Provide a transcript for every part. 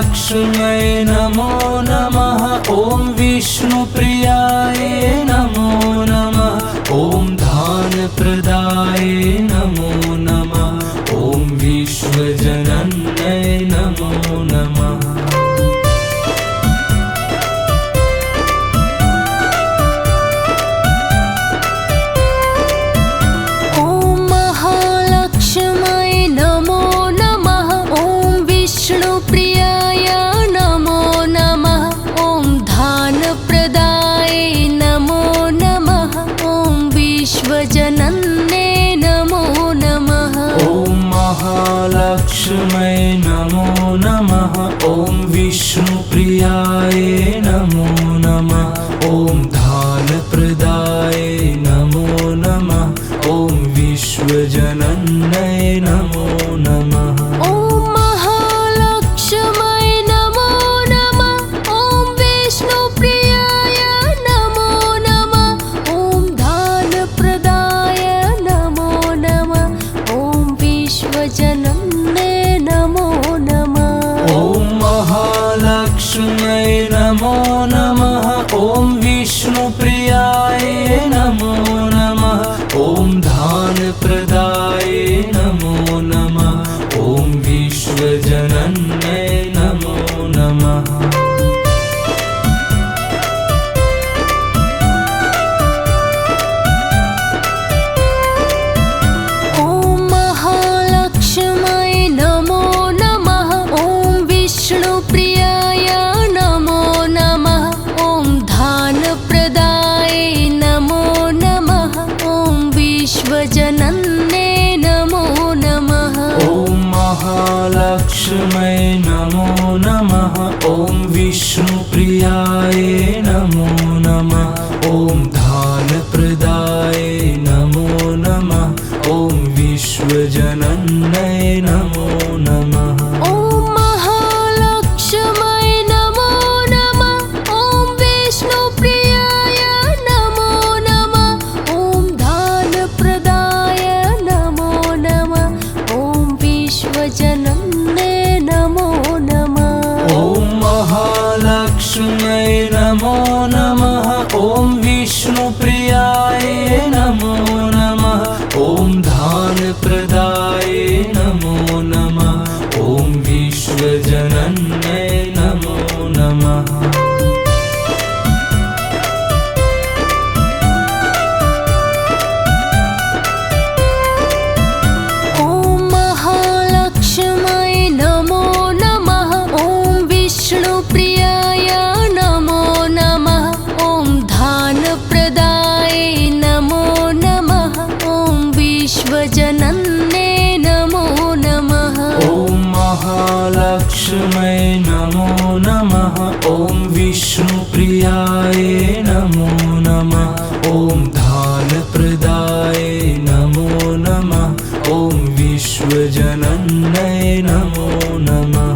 महालक्ष्म्यै नमो नमः। ॐ विष्णुप्रियाय नमो नमः। ॐ धानप्रदाय नमो नमः। ॐ विश्वजनन्यै नमो नमः। विश्वजनन्यै नमो नमः। ॐ महालक्ष्म्यै नमो नमः। ॐ विष्णुप्रियाय नमो नमः। ॐ धानप्रदाय नमो नमः। ॐ विश्वजनन्यै नमो नमः। विश्वजनन्यै नमो नमः। ॐ महालक्ष्म्यै नमो नमः। ॐ विष्णुप्रियाय नमो नमः। ॐ धानप्रदाय नमो नमः। ॐ विश्वजनन्यै नमो नमः। विश्वजनन्यै नमो नमः। ॐ महालक्ष्म्यै नमो नमः। ॐ विष्णुप्रियाय नमो नमः। ॐ धानप्रदाय नमो नमः। ॐ विश्वजनन्यै नमो नमः। विश्वजनन्यै नमो नमः। ॐ महालक्ष्म्यै नमो नमः। ॐ विष्णुप्रियाय नमो नमः। ॐ धानप्रदाय नमो नमः। ॐ विश्वजनन्यै नमो नमः। विश्वजनन्यै नमो नमः। ॐ महालक्ष्म्यै नमो नमः। ॐ विष्णुप्रियाय नमो नमः। ॐ धानप्रदाय नमो नमः। ॐ विश्वजनन्यै नमो नमः।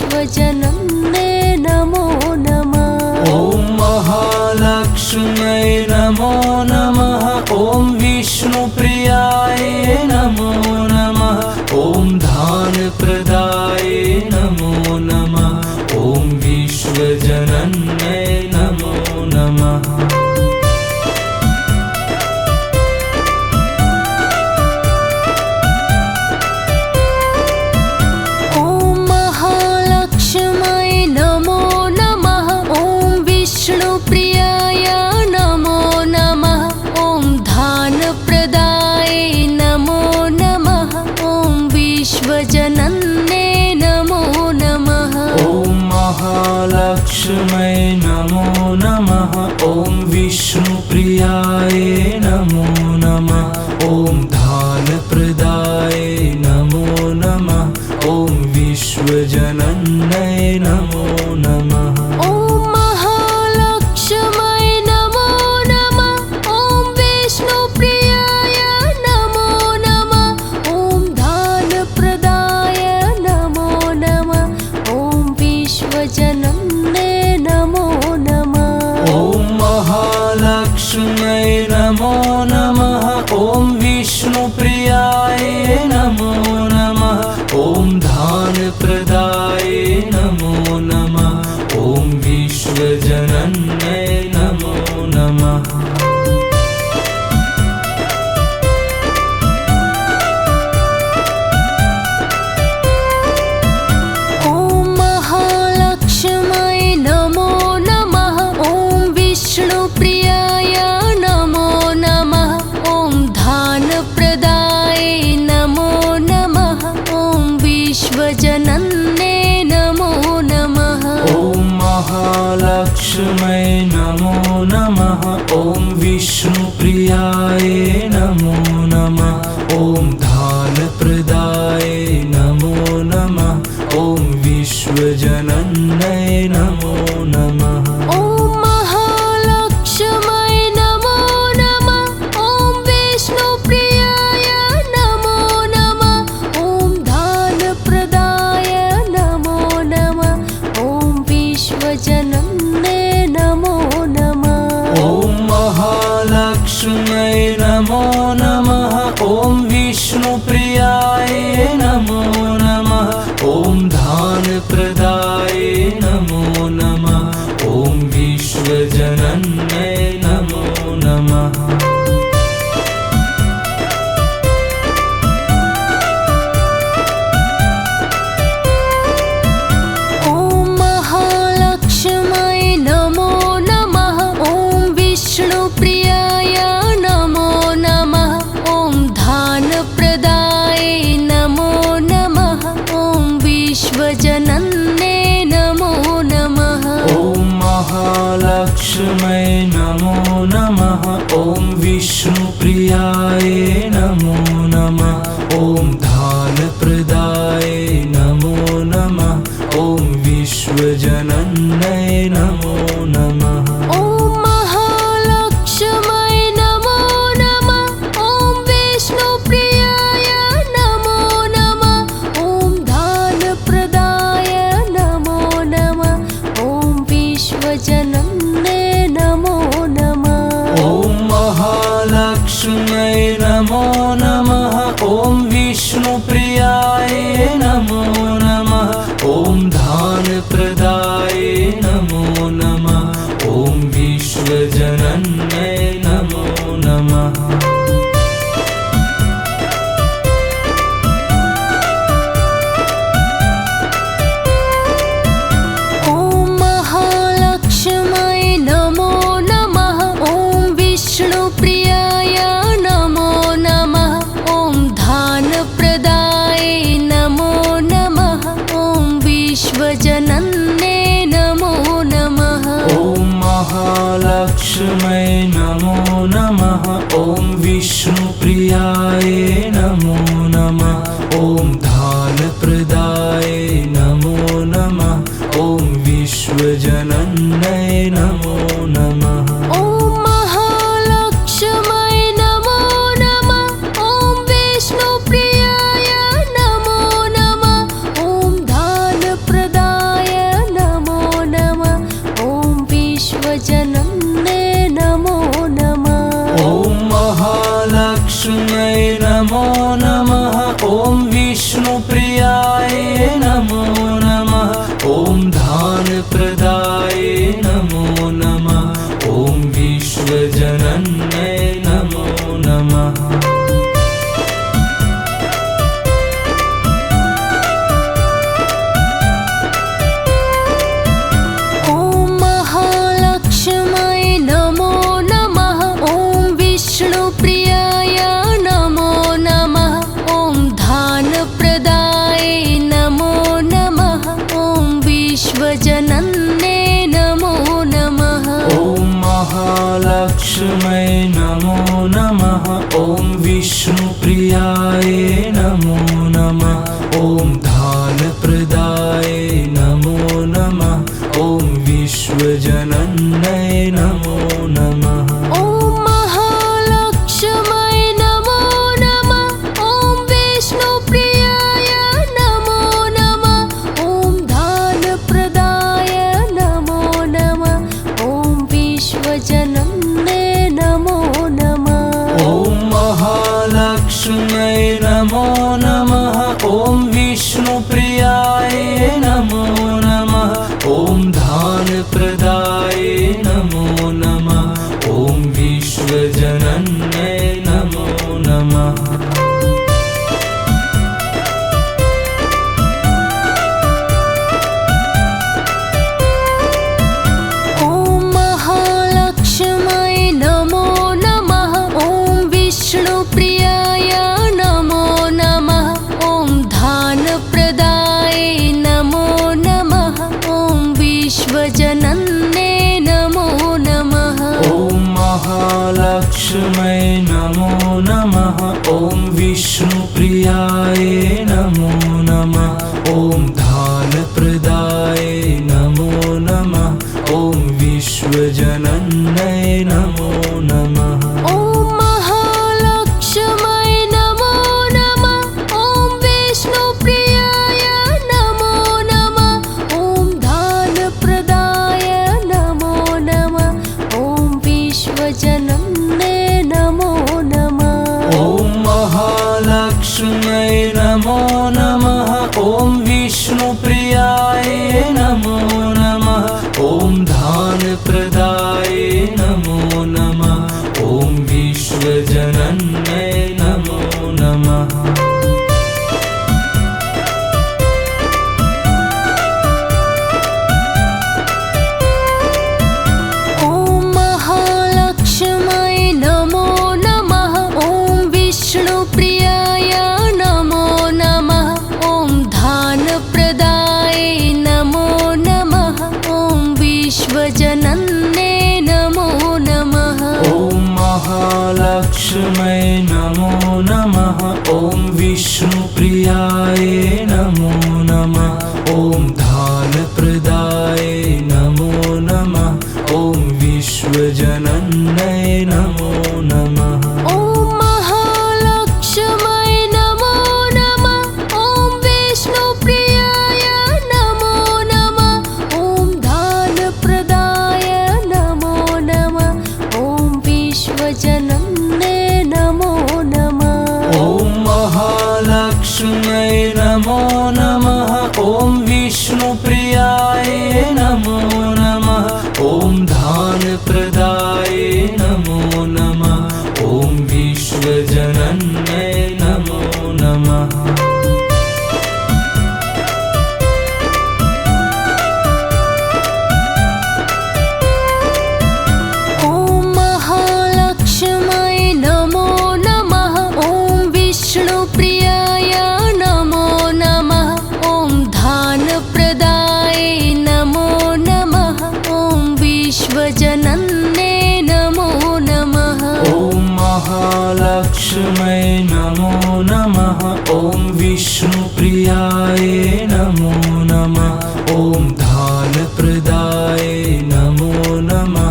विश्वजनन्यै नमो नमः। ॐ महालक्ष्म्यै नमो नमः। ॐ विष्णुप्रियाय नमो नमः। ॐ धानप्रदाय नमो नमः। ॐ विश्वजनन्यै नमो नमः। विश्वजनन्यै नमो नमः। ॐ महालक्ष्म्यै नमो नमः। ॐ विष्णुप्रियाय नमो नमः। ॐ धानप्रदाय नमो नमः। ॐ विश्वजनन्यै नमो नमः। विश्वजनन्यै महालक्ष्मै नमो नमः। ॐ विष्णुप्रियाय नमो नमः। ॐ धानप्रदाय नमो नमः। ॐ विश्वजनन्यै नमो नमः। ॐ महालक्ष्मै नमो नमः। ॐ विष्णुप्रियाय नमो नमः। ॐ दानप्रदाय नमो नमः। ॐ विश्वजनन्यै नमो नमः। ॐ महालक्ष्मै नमो नमः। ॐ विष्णुप्रियाय नमो नमः। ॐ धानप्रदाय नमो नमः। ॐ विश्वजनन्यै नमो नमः। ॐ महालक्ष्मै नमो नमः। ॐ विष्णुप्रियाय नमो नमः। ॐ धानप्रदाय नमो नमः। ॐ विश्वजनन्यै नमो नमः। ॐ महालक्ष्मै नमो नमः। ॐ विष्णुप्रियाय नमो नमः। ॐ धानप्रदाय नमो नमः। ॐ विश्वजनन्यै नमो नमः। ॐ महालक्ष्मै नमो नमः। ॐ विष्णुप्रियाय नमो नमः। ॐ दानप्रदाय नमो नमः। ॐ विश्वजनन्यै नमो नमः। ॐ महालक्ष्मै नमो नमः। ॐ विष्णुप्रियाय नमो नमः। ॐ धानप्रदाय नमो नमः। ॐ विश्वजनन्यै नमो नमः। ॐ महालक्ष्मै नमो नमः। ॐ विष्णुप्रियाय नमो नमः। ॐ धानप्रदाय नमो नमः। ॐ विश्वजनन्यै नमो नमः। ॐ महालक्ष्मै नमो नमः। ॐ विष्णुप्रियाय नमो नमः। ॐ धानप्रदाय नमो नमः। ॐ विश्वजनन्यै नमो नमः। ॐ महालक्ष्मै नमो नमः। ॐ विष्णुप्रियाय नमो नमः। ॐ दानप्रदाय नमो नमः। ॐ विश्वजनन्यै नमो नमः। ॐ महालक्ष्मै नमो नमः। ॐ विष्णुप्रियाय नमो नमः। ॐ धानप्रदाय नमो नमः। ॐ विश्वजनन्यै नमो नमः। ॐ महालक्ष्मै नमो नमः। ॐ विष्णुप्रियाय नमो नमः। ॐ धानप्रदाय नमो नमः। ॐ विश्वजनन्यै नमो नमः। ॐ महालक्ष्मै नमो नमः। ॐ विष्णुप्रियाय नमो नमः। ॐ धानप्रदाय नमो नमः। ॐ विश्वजनन्यै नमो नमः। ॐ महालक्ष्मै नमो नमः। ॐ विष्णुप्रियाय नमो नमः। ॐ दानप्रदाय नमो नमः। ॐ विश्वजनन्यै नमो नमः। ॐ महालक्ष्मै नमो नमः। ॐ विष्णुप्रियाय नमो नमः। ॐ धानप्रदाय नमो नमः। ॐ विश्वजनन्यै नमो नमः। ॐ महालक्ष्मै नमो नमः। ॐ विष्णुप्रियाय नमो नमः। ॐ धानप्रदाय नमो नमः। ॐ विश्वजनन्यै विश्वजनन्यै नमो नमः। ॐ महालक्ष्म्यै नमो नमः। ॐ विष्णुप्रियाय नमो नमः। ॐ दानप्रदाय नमो नमः। ॐ विश्वजनन्यै नमो नमः। ॐ महालक्ष्म्यै नमो नमः। ॐ विष्णुप्रियाय नमो नमः। ॐ दानप्रदाय नमो नमः। ॐ विश्वजनन्यै नमो नमः। ॐ महालक्ष्म्यै नमो नमः। ॐ विष्णुप्रियाय नमो नमः। ॐ दानप्रदाय नमो नमः। ॐ विश्वजनन्यै नमो नमः। ॐ महालक्ष्म्यै नमो नमः। ॐ विष्णुप्रियाय नमो नमः। ॐ दानप्रदाय नमो नमः। ॐ विश्वजनन्यै नमो नमः। ॐ महालक्ष्म्यै नमो नमः। ॐ विष्णुप्रियाय नमो नमः। ॐ दानप्रदाय नमो नमः। ॐ विश्वजनन्यै नमो नमः। ॐ महालक्ष्म्यै नमो नमः। ॐ विष्णुप्रियाय नमो नमः। ॐ दानप्रदाय नमो नमः। ॐ विश्वजनन्यै नमो नमः। ॐ महालक्ष्म्यै नमो नमः। ॐ विष्णुप्रियाय नमो नमः। ॐ दानप्रदाय नमो नमः। ॐ विश्वजनन्यै नमो नमः। ॐ महालक्ष्म्यै नमो नमः। ॐ विष्णुप्रियाय नमो नमः। ॐ दानप्रदाय नमो नमः।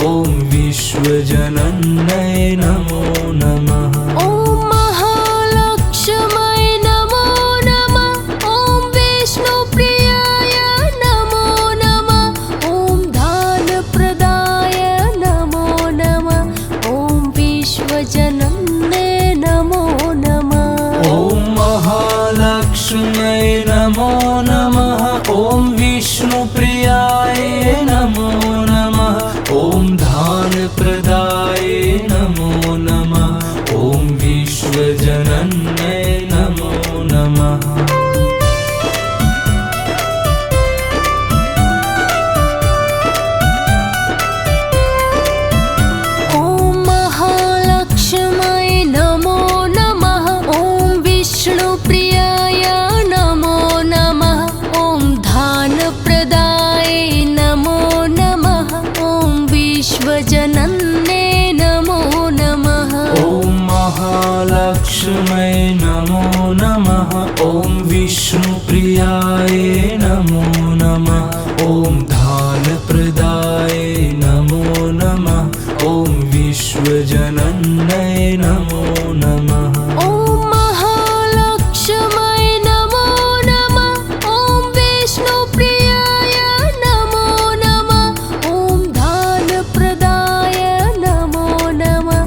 ॐ विश्वजनन्यै नमो नमः। ॐ महालक्ष्म्यै नमो नमः। ॐ विष्णुप्रियाय नमो नमः। ॐ दानप्रदाय नमो नमः। ॐ विश्वजनन्यै नमो नमः। ॐ महालक्ष्म्यै नमो नमः। ॐ विष्णुप्रियाय नमो नमः। ॐ दानप्रदाय नमो नमः। ॐ विश्वजनन्यै नमो नमः। ॐ महालक्ष्म्यै नमो नमः। ॐ विष्णुप्रियाय नमो नमः। ॐ दानप्रदाय नमो नमः। ॐ विश्वजनन्यै नमो नमः। ॐ महालक्ष्म्यै नमो नमः। ॐ विष्णुप्रियाय नमो नमः। ॐ दानप्रदाय नमो नमः। ॐ विश्वजनन्यै नमो नमः। ॐ महालक्ष्म्यै नमो नमः। ॐ विष्णुप्रियाय नमो नमः। ॐ दानप्रदाय नमो नमः।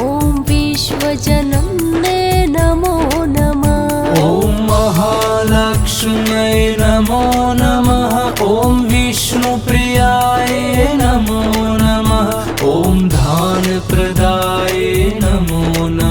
ॐ विश्वजनन्यै नमो नमः। ॐ महालक्ष्म्यै नमो नमः। ॐ विष्णुप्रियाय नमो नमः। ॐ दानप्रदाय नमो नमः।